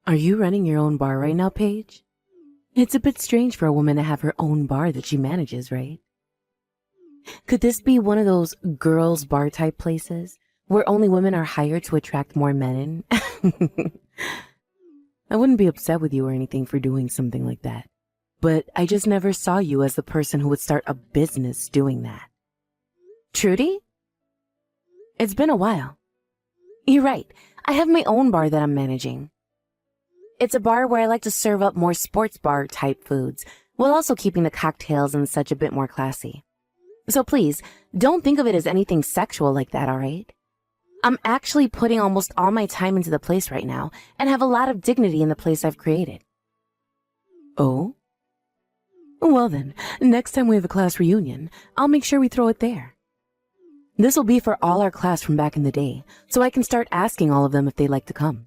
Are you running your own bar right now, Paige? It's a bit strange for a woman to have her own bar that she manages, right? Could this be one of those girls' bar type places where only women are hired to attract more men in? I wouldn't be upset with you or anything for doing something like that, but I just never saw you as the person who would start a business doing that. Trudy? It's been a while. You're right. I have my own bar that I'm managing. It's a bar where I like to serve up more sports bar type foods, while also keeping the cocktails and such a bit more classy. So please, don't think of it as anything sexual like that, alright? I'm actually putting almost all my time into the place right now, and have a lot of dignity in the place I've created. Oh? Well then, next time we have a class reunion, I'll make sure we throw it there. This will be for all our class from back in the day, so I can start asking all of them if they'd like to come.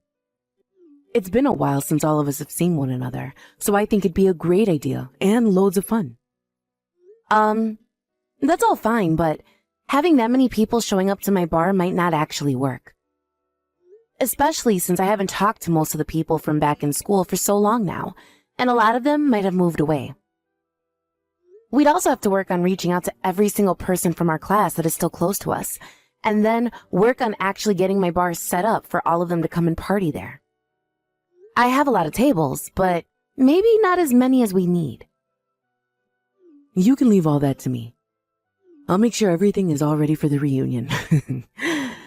It's been a while since all of us have seen one another, so I think it'd be a great idea and loads of fun. That's all fine, but having that many people showing up to my bar might not actually work. Especially since I haven't talked to most of the people from back in school for so long now, and a lot of them might have moved away. We'd also have to work on reaching out to every single person from our class that is still close to us, and then work on actually getting my bar set up for all of them to come and party there. I have a lot of tables, but maybe not as many as we need. You can leave all that to me. I'll make sure everything is all ready for the reunion.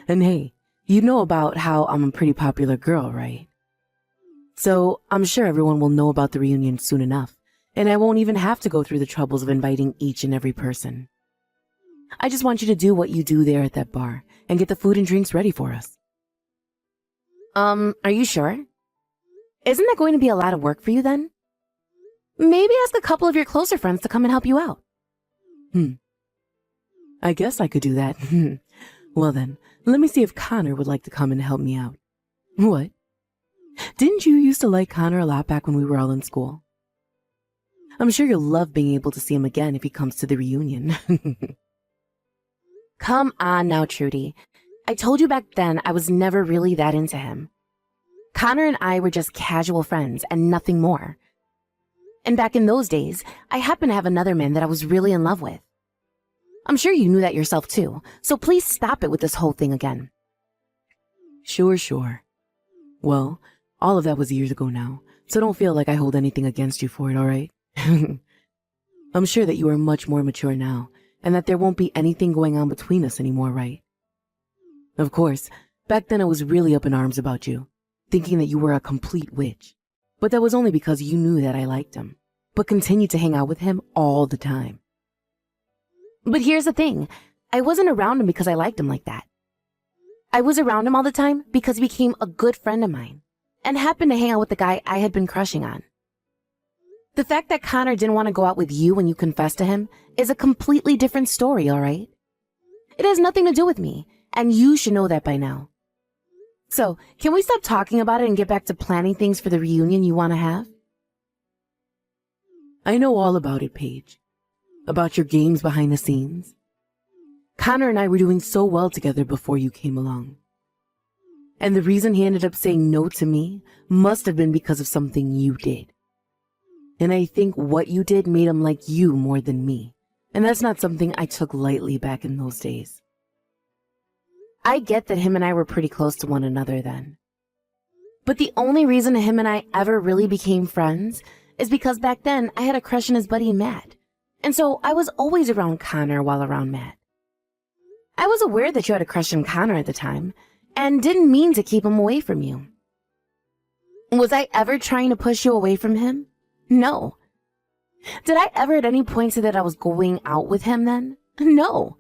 And hey, you know about how I'm a pretty popular girl, right? So I'm sure everyone will know about the reunion soon enough, and I won't even have to go through the troubles of inviting each and every person. I just want you to do what you do there at that bar and get the food and drinks ready for us. Are you sure? Isn't that going to be a lot of work for you then? Maybe ask a couple of your closer friends to come and help you out. I guess I could do that. Well then, let me see if Connor would like to come and help me out. What? Didn't you used to like Connor a lot back when we were all in school? I'm sure you'll love being able to see him again if he comes to the reunion. Come on now, Trudy. I told you back then I was never really that into him. Connor and I were just casual friends and nothing more. And back in those days, I happened to have another man that I was really in love with. I'm sure you knew that yourself too, so please stop it with this whole thing again. Sure. Well, all of that was years ago now, so don't feel like I hold anything against you for it, alright? I'm sure that you are much more mature now, and that there won't be anything going on between us anymore, right? Of course, back then I was really up in arms about you, thinking that you were a complete witch. But that was only because you knew that I liked him, but continued to hang out with him all the time. But here's the thing, I wasn't around him because I liked him like that. I was around him all the time because he became a good friend of mine, and happened to hang out with the guy I had been crushing on. The fact that Connor didn't want to go out with you when you confessed to him is a completely different story, alright? It has nothing to do with me, and you should know that by now. So, can we stop talking about it and get back to planning things for the reunion you want to have? I know all about it, Paige. About your games behind the scenes. Connor and I were doing so well together before you came along. And the reason he ended up saying no to me must have been because of something you did. And I think what you did made him like you more than me. And that's not something I took lightly back in those days. I get that him and I were pretty close to one another then. But the only reason him and I ever really became friends is because back then I had a crush on his buddy Matt. And so I was always around Connor while around Matt. I was aware that you had a crush on Connor at the time, and didn't mean to keep him away from you. Was I ever trying to push you away from him? No. Did I ever at any point say that I was going out with him then? No.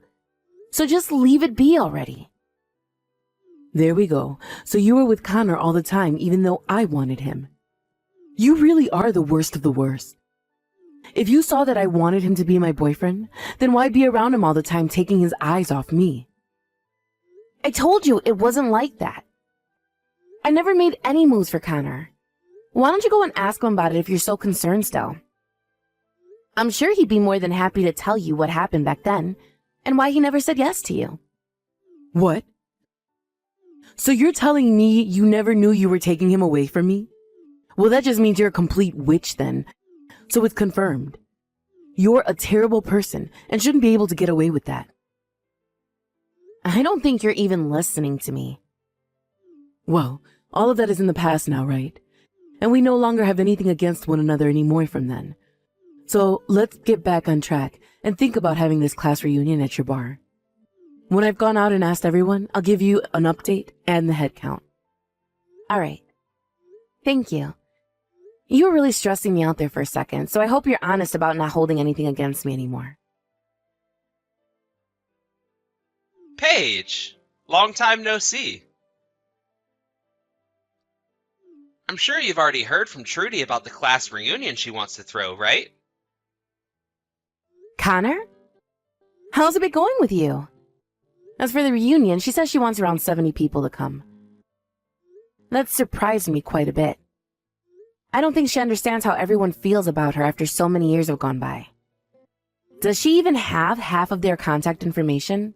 So just leave it be already. There we go. So you were with Connor all the time even though I wanted him. You really are the worst of the worst. If you saw that I wanted him to be my boyfriend, then why be around him all the time taking his eyes off me? I told you it wasn't like that. I never made any moves for Connor. Why don't you go and ask him about it if you're so concerned still? I'm sure he'd be more than happy to tell you what happened back then, and why he never said yes to you. What? So you're telling me you never knew you were taking him away from me? Well, that just means you're a complete witch then. So it's confirmed. You're a terrible person and shouldn't be able to get away with that. I don't think you're even listening to me. Well, all of that is in the past now, right? And we no longer have anything against one another anymore from then. So let's get back on track and think about having this class reunion at your bar. When I've gone out and asked everyone, I'll give you an update and the head count. All right. Thank you. You were really stressing me out there for a second, so I hope you're honest about not holding anything against me anymore. Paige, long time no see. I'm sure you've already heard from Trudy about the class reunion she wants to throw, right? Connor? How's it been going with you? As for the reunion, she says she wants around 70 people to come. That surprised me quite a bit. I don't think she understands how everyone feels about her after so many years have gone by. Does she even have half of their contact information?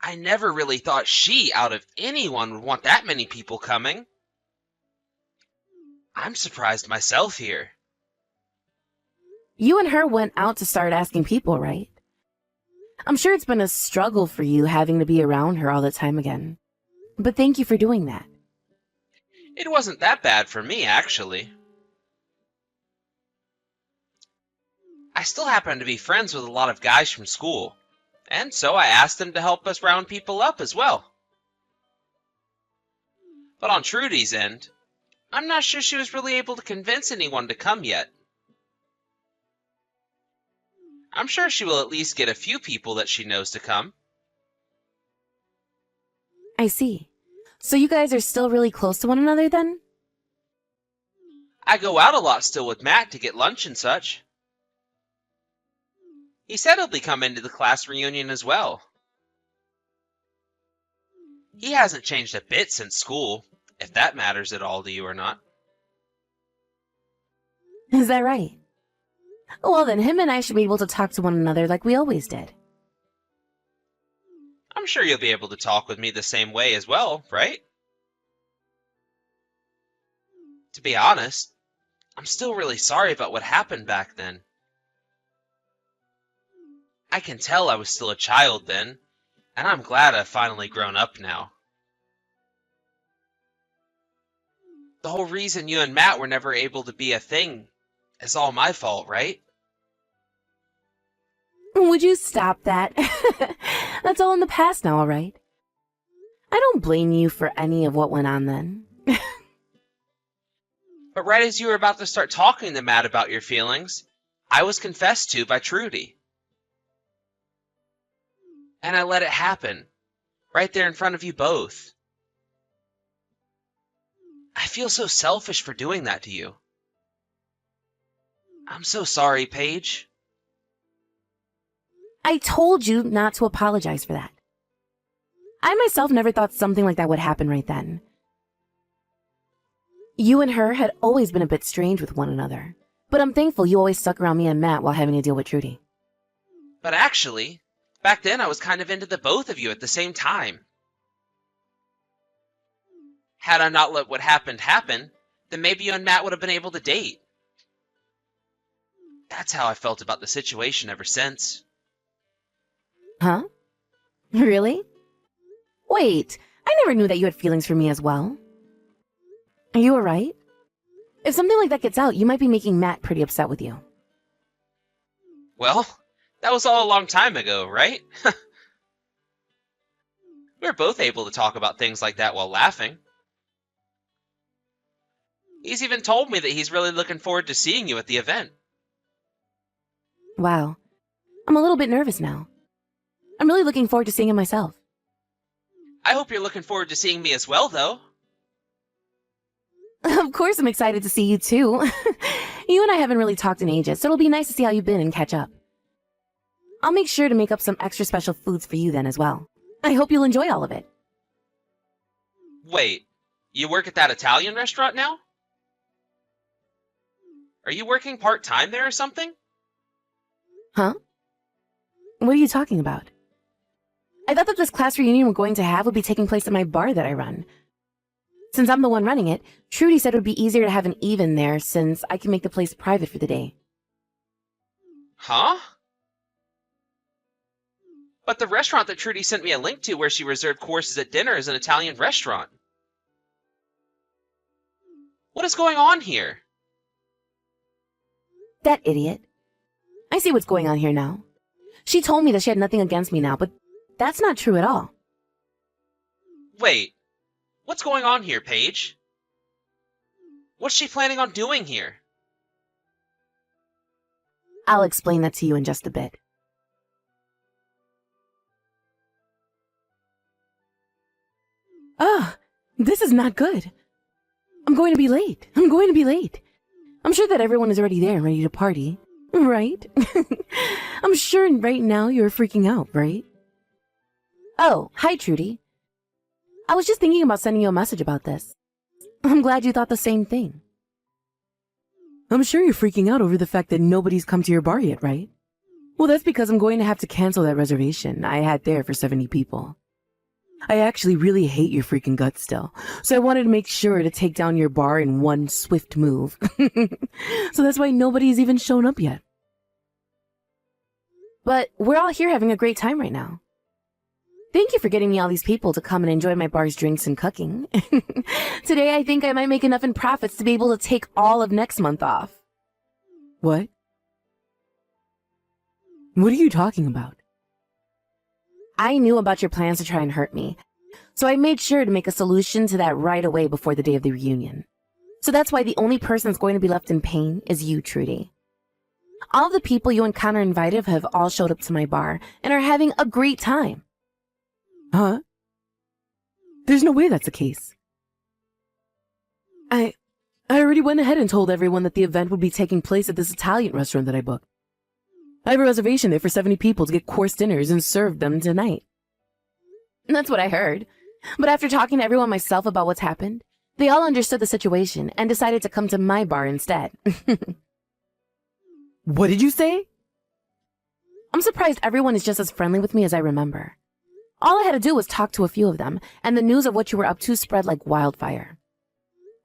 I never really thought she, out of anyone, would want that many people coming. I'm surprised myself here. You and her went out to start asking people, right? I'm sure it's been a struggle for you having to be around her all the time again. But thank you for doing that. It wasn't that bad for me, actually. I still happen to be friends with a lot of guys from school, and so I asked them to help us round people up as well. But on Trudy's end, I'm not sure she was really able to convince anyone to come yet. I'm sure she will at least get a few people that she knows to come. I see. So you guys are still really close to one another then? I go out a lot still with Matt to get lunch and such. He said he'll be coming to the class reunion as well. He hasn't changed a bit since school, if that matters at all to you or not. Is that right? Well then, him and I should be able to talk to one another like we always did. I'm sure you'll be able to talk with me the same way as well, right? To be honest, I'm still really sorry about what happened back then. I can tell I was still a child then, and I'm glad I've finally grown up now. The whole reason you and Matt were never able to be a thing is all my fault, right? Would you stop that? That's all in the past now, all right? I don't blame you for any of what went on then. But right as you were about to start talking to Matt about your feelings, I was confessed to by Trudy. And I let it happen, right there in front of you both. I feel so selfish for doing that to you. I'm so sorry, Paige. I told you not to apologize for that. I myself never thought something like that would happen right then. You and her had always been a bit strange with one another, but I'm thankful you always stuck around me and Matt while having to deal with Trudy. But actually, back then I was kind of into the both of you at the same time. Had I not let what happened happen, then maybe you and Matt would have been able to date. That's how I felt about the situation ever since. Huh? Really? Wait, I never knew that you had feelings for me as well. Are you alright? If something like that gets out, you might be making Matt pretty upset with you. Well, that was all a long time ago, right? We were both able to talk about things like that while laughing. He's even told me that he's really looking forward to seeing you at the event. Wow. I'm a little bit nervous now. I'm really looking forward to seeing him myself. I hope you're looking forward to seeing me as well, though. Of course I'm excited to see you too. You and I haven't really talked in ages, so it'll be nice to see how you've been and catch up. I'll make sure to make up some extra special foods for you then as well. I hope you'll enjoy all of it. Wait, you work at that Italian restaurant now? Are you working part-time there or something? Huh? What are you talking about? I thought that this class reunion we're going to have would be taking place at my bar that I run. Since I'm the one running it, Trudy said it would be easier to have an even there since I can make the place private for the day. Huh? But the restaurant that Trudy sent me a link to where she reserved courses at dinner is an Italian restaurant. What is going on here? That idiot. I see what's going on here now. She told me that she had nothing against me now, but that's not true at all. Wait, what's going on here, Paige? What's she planning on doing here? I'll explain that to you in just a bit. Ah, this is not good. I'm going to be late. I'm sure that everyone is already there and ready to party, right? I'm sure right now you're freaking out, right? Oh, hi, Trudy. I was just thinking about sending you a message about this. I'm glad you thought the same thing. I'm sure you're freaking out over the fact that nobody's come to your bar yet, right? Well, that's because I'm going to have to cancel that reservation I had there for 70 people. I actually really hate your freaking guts still, so I wanted to make sure to take down your bar in one swift move. So that's why nobody's even shown up yet. But we're all here having a great time right now. Thank you for getting me all these people to come and enjoy my bar's drinks and cooking. Today I think I might make enough in profits to be able to take all of next month off. What? What are you talking about? I knew about your plans to try and hurt me, so I made sure to make a solution to that right away before the day of the reunion. So that's why the only person that's going to be left in pain is you, Trudy. All of the people you and Connor invited have all showed up to my bar and are having a great time. Huh? There's no way that's the case. I already went ahead and told everyone that the event would be taking place at this Italian restaurant that I booked. I have a reservation there for 70 people to get course dinners and serve them tonight. That's what I heard. But after talking to everyone myself about what's happened, they all understood the situation and decided to come to my bar instead. What did you say? I'm surprised everyone is just as friendly with me as I remember. All I had to do was talk to a few of them, and the news of what you were up to spread like wildfire.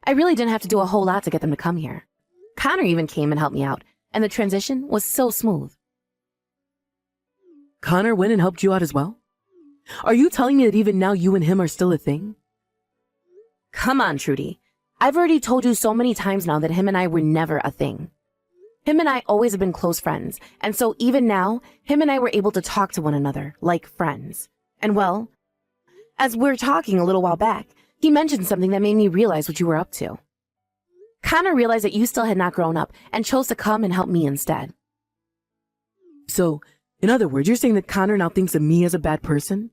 I really didn't have to do a whole lot to get them to come here. Connor even came and helped me out, and the transition was so smooth. Connor went and helped you out as well? Are you telling me that even now you and him are still a thing? Come on, Trudy. I've already told you so many times now that him and I were never a thing. Him and I always have been close friends, and so even now, him and I were able to talk to one another like friends. And well, as we were talking a little while back, he mentioned something that made me realize what you were up to. Connor realized that you still had not grown up and chose to come and help me instead. So, in other words, you're saying that Connor now thinks of me as a bad person?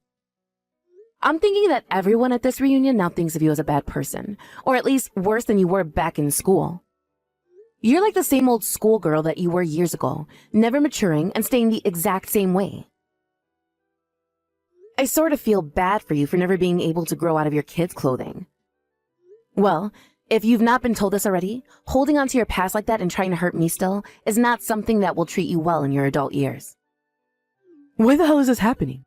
I'm thinking that everyone at this reunion now thinks of you as a bad person, or at least worse than you were back in school. You're like the same old schoolgirl that you were years ago, never maturing and staying the exact same way. I sort of feel bad for you for never being able to grow out of your kids' clothing. Well, if you've not been told this already, holding on to your past like that and trying to hurt me still is not something that will treat you well in your adult years. Why the hell is this happening?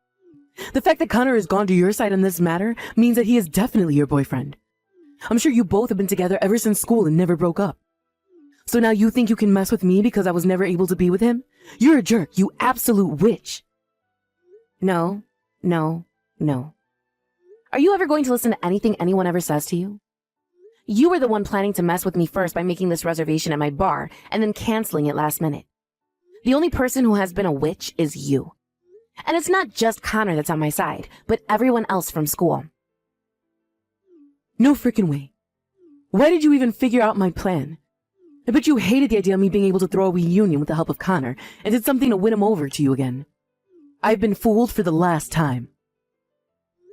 The fact that Connor has gone to your side on this matter means that he is definitely your boyfriend. I'm sure you both have been together ever since school and never broke up. So now you think you can mess with me because I was never able to be with him? You're a jerk, you absolute witch. No. Are you ever going to listen to anything anyone ever says to you? You were the one planning to mess with me first by making this reservation at my bar and then canceling it last minute. The only person who has been a witch is you. And it's not just Connor that's on my side, but everyone else from school. No frickin' way. Why did you even figure out my plan? I bet you hated the idea of me being able to throw a reunion with the help of Connor and did something to win him over to you again. I've been fooled for the last time.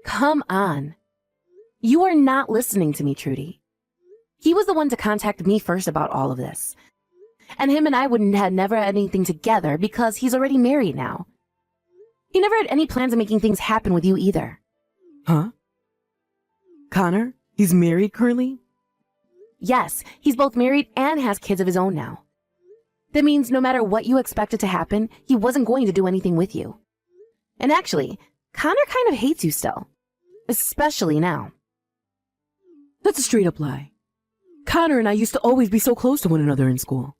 Come on. You are not listening to me, Trudy. He was the one to contact me first about all of this. And him and I wouldn't have never had anything together because he's already married now. He never had any plans of making things happen with you either. Huh? Connor? He's married currently? Yes, he's both married and has kids of his own now. That means no matter what you expected to happen, he wasn't going to do anything with you. And actually, Connor kind of hates you still. Especially now. That's a straight up lie. Connor and I used to always be so close to one another in school.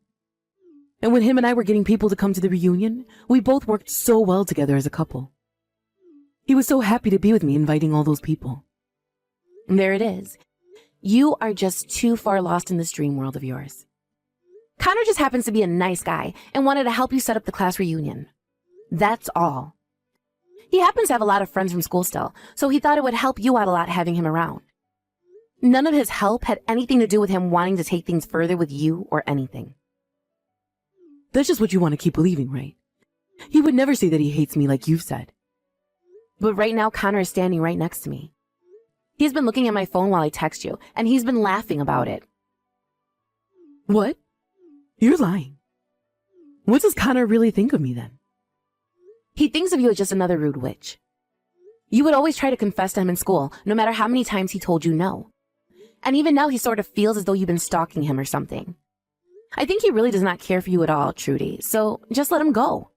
And when him and I were getting people to come to the reunion, we both worked so well together as a couple. He was so happy to be with me inviting all those people. There it is. You are just too far lost in this dream world of yours. Connor just happens to be a nice guy and wanted to help you set up the class reunion. That's all. He happens to have a lot of friends from school still, so he thought it would help you out a lot having him around. None of his help had anything to do with him wanting to take things further with you or anything. That's just what you want to keep believing, right? He would never say that he hates me like you've said. But right now, Connor is standing right next to me. He's been looking at my phone while I text you, and he's been laughing about it. What? You're lying. What does Connor really think of me then? He thinks of you as just another rude witch. You would always try to confess to him in school, no matter how many times he told you no. And even now he sort of feels as though you've been stalking him or something. I think he really does not care for you at all, Trudy, so just let him go.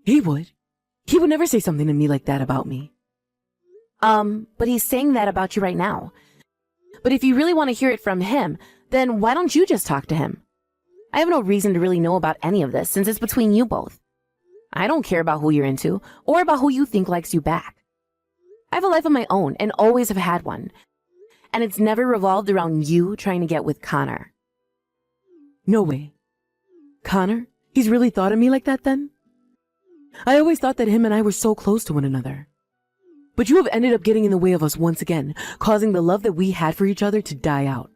He would. He would never say something to me like that about me. But he's saying that about you right now. But if you really want to hear it from him, then why don't you just talk to him? I have no reason to really know about any of this since it's between you both. I don't care about who you're into or about who you think likes you back. I have a life of my own and always have had one. And it's never revolved around you trying to get with Connor. No way. Connor? He's really thought of me like that then? I always thought that him and I were so close to one another. But you have ended up getting in the way of us once again, causing the love that we had for each other to die out.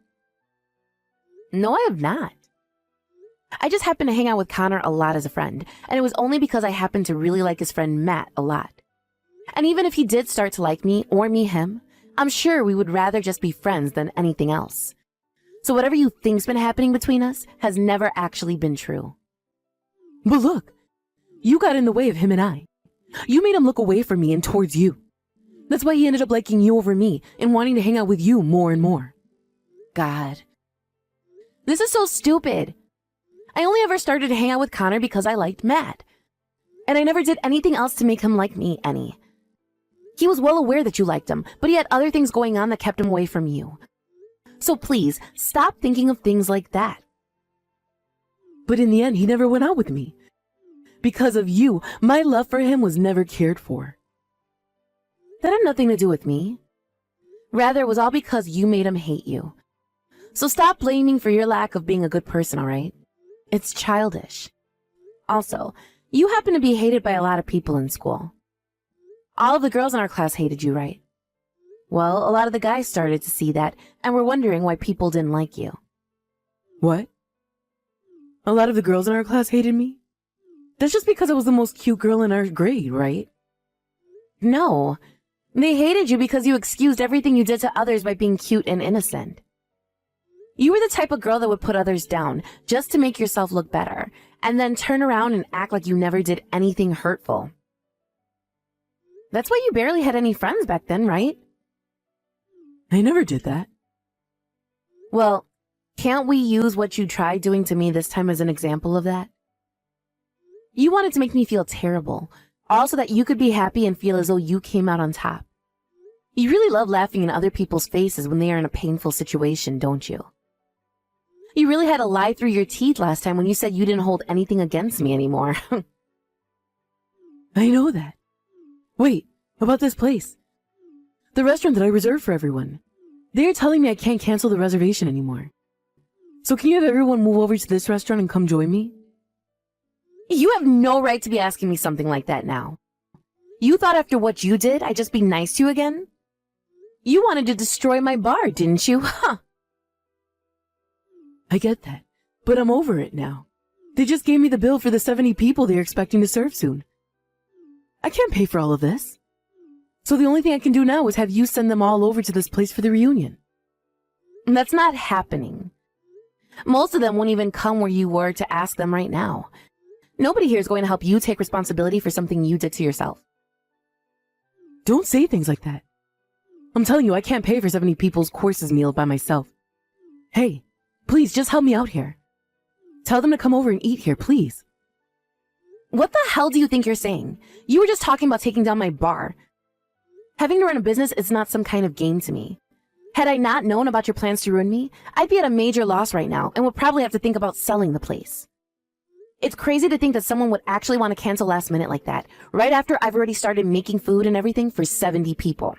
No, I have not. I just happened to hang out with Connor a lot as a friend, and it was only because I happened to really like his friend Matt a lot. And even if he did start to like me or me him, I'm sure we would rather just be friends than anything else. So whatever you think's been happening between us has never actually been true. But look, you got in the way of him and I. You made him look away from me and towards you. That's why he ended up liking you over me and wanting to hang out with you more and more. God. This is so stupid. I only ever started to hang out with Connor because I liked Matt. And I never did anything else to make him like me any. He was well aware that you liked him, but he had other things going on that kept him away from you. So please, stop thinking of things like that. But in the end, he never went out with me. Because of you, my love for him was never cared for. That had nothing to do with me. Rather, it was all because you made him hate you. So stop blaming for your lack of being a good person, all right? It's childish. Also, you happen to be hated by a lot of people in school. All of the girls in our class hated you, right? Well, a lot of the guys started to see that and were wondering why people didn't like you. What? A lot of the girls in our class hated me? That's just because I was the most cute girl in our grade, right? No. They hated you because you excused everything you did to others by being cute and innocent. You were the type of girl that would put others down just to make yourself look better, and then turn around and act like you never did anything hurtful. That's why you barely had any friends back then, right? I never did that. Well, can't we use what you tried doing to me this time as an example of that? You wanted to make me feel terrible, all so that you could be happy and feel as though you came out on top. You really love laughing in other people's faces when they are in a painful situation, don't you? You really had to lie through your teeth last time when you said you didn't hold anything against me anymore. I know that. Wait, about this place. The restaurant that I reserved for everyone. They're telling me I can't cancel the reservation anymore. So can you have everyone move over to this restaurant and come join me? You have no right to be asking me something like that now. You thought after what you did, I'd just be nice to you again? You wanted to destroy my bar, didn't you? Huh? I get that, but I'm over it now. They just gave me the bill for the 70 people they're expecting to serve soon. I can't pay for all of this. So the only thing I can do now is have you send them all over to this place for the reunion. That's not happening. Most of them won't even come where you were to ask them right now. Nobody here is going to help you take responsibility for something you did to yourself. Don't say things like that. I'm telling you, I can't pay for 70 people's courses meal by myself. Hey, please just help me out here. Tell them to come over and eat here, please. What the hell do you think you're saying? You were just talking about taking down my bar. Having to run a business is not some kind of game to me. Had I not known about your plans to ruin me, I'd be at a major loss right now and would probably have to think about selling the place. It's crazy to think that someone would actually want to cancel last minute like that, right after I've already started making food and everything for 70 people.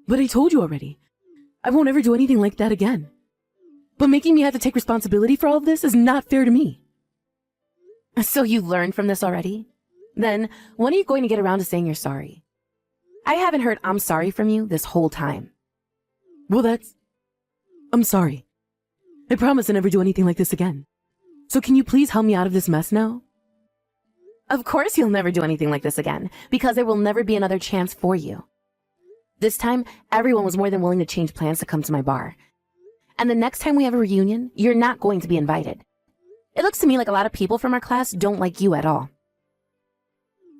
But I told you already. I won't ever do anything like that again. But making me have to take responsibility for all of this is not fair to me. So you learned from this already? Then, when are you going to get around to saying you're sorry? I haven't heard "I'm sorry" from you this whole time. Well, I'm sorry. I promise to never do anything like this again. So can you please help me out of this mess now? Of course you'll never do anything like this again, because there will never be another chance for you. This time, everyone was more than willing to change plans to come to my bar. And the next time we have a reunion, you're not going to be invited. It looks to me like a lot of people from our class don't like you at all.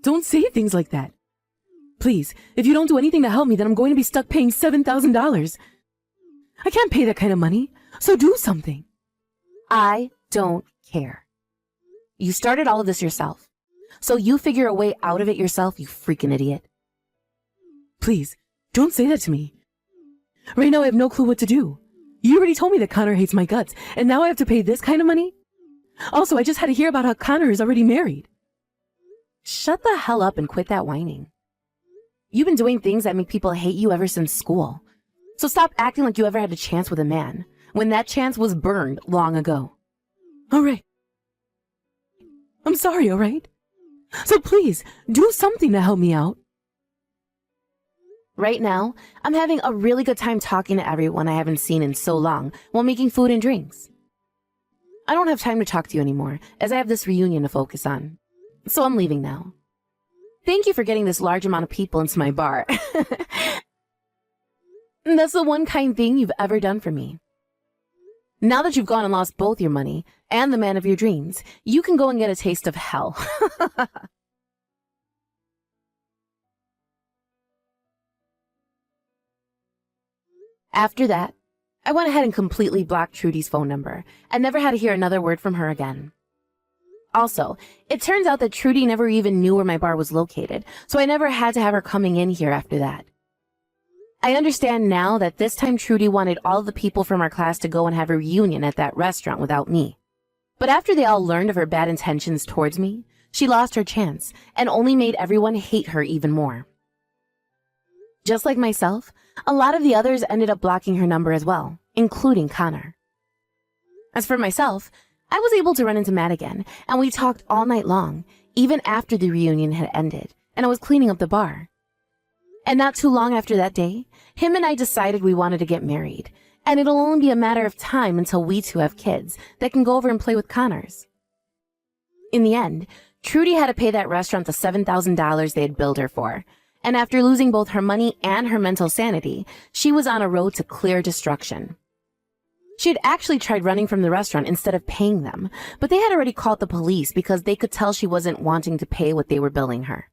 Don't say things like that. Please, if you don't do anything to help me, then I'm going to be stuck paying $7,000. I can't pay that kind of money, so do something. I don't care. You started all of this yourself, so you figure a way out of it yourself, you freaking idiot. Please, don't say that to me. Right now I have no clue what to do. You already told me that Connor hates my guts, and now I have to pay this kind of money? Also, I just had to hear about how Connor is already married. Shut the hell up and quit that whining. You've been doing things that make people hate you ever since school. So stop acting like you ever had a chance with a man, when that chance was burned long ago. All right. I'm sorry, all right? So please, do something to help me out. Right now, I'm having a really good time talking to everyone I haven't seen in so long while making food and drinks. I don't have time to talk to you anymore, as I have this reunion to focus on. So I'm leaving now. Thank you for getting this large amount of people into my bar. That's the one kind thing you've ever done for me. Now that you've gone and lost both your money and the man of your dreams, you can go and get a taste of hell. After that, I went ahead and completely blocked Trudy's phone number and never had to hear another word from her again. Also, it turns out that Trudy never even knew where my bar was located, so I never had to have her coming in here after that. I understand now that this time Trudy wanted all of the people from our class to go and have a reunion at that restaurant without me. But after they all learned of her bad intentions towards me, she lost her chance and only made everyone hate her even more. Just like myself, a lot of the others ended up blocking her number as well, including Connor. As for myself, I was able to run into Matt again, and we talked all night long, even after the reunion had ended, and I was cleaning up the bar. And not too long after that day, him and I decided we wanted to get married, and it'll only be a matter of time until we two have kids that can go over and play with Connors. In the end, Trudy had to pay that restaurant the $7,000 they had billed her for, and after losing both her money and her mental sanity, she was on a road to clear destruction. She had actually tried running from the restaurant instead of paying them, but they had already called the police because they could tell she wasn't wanting to pay what they were billing her.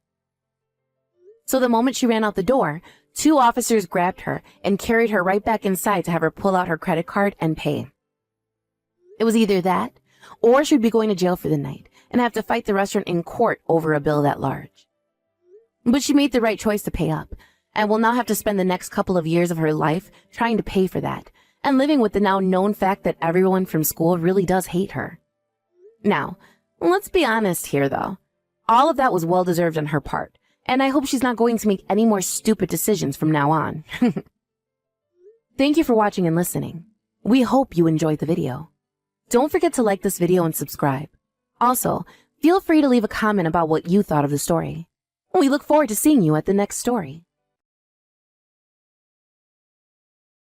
So the moment she ran out the door, 2 officers grabbed her and carried her right back inside to have her pull out her credit card and pay. It was either that, or she'd be going to jail for the night and have to fight the restaurant in court over a bill that large. But she made the right choice to pay up, and will now have to spend the next couple of years of her life trying to pay for that, and living with the now known fact that everyone from school really does hate her. Now, let's be honest here though. All of that was well deserved on her part, and I hope she's not going to make any more stupid decisions from now on. Thank you for watching and listening. We hope you enjoyed the video. Don't forget to like this video and subscribe. Also, feel free to leave a comment about what you thought of the story. We look forward to seeing you at the next story.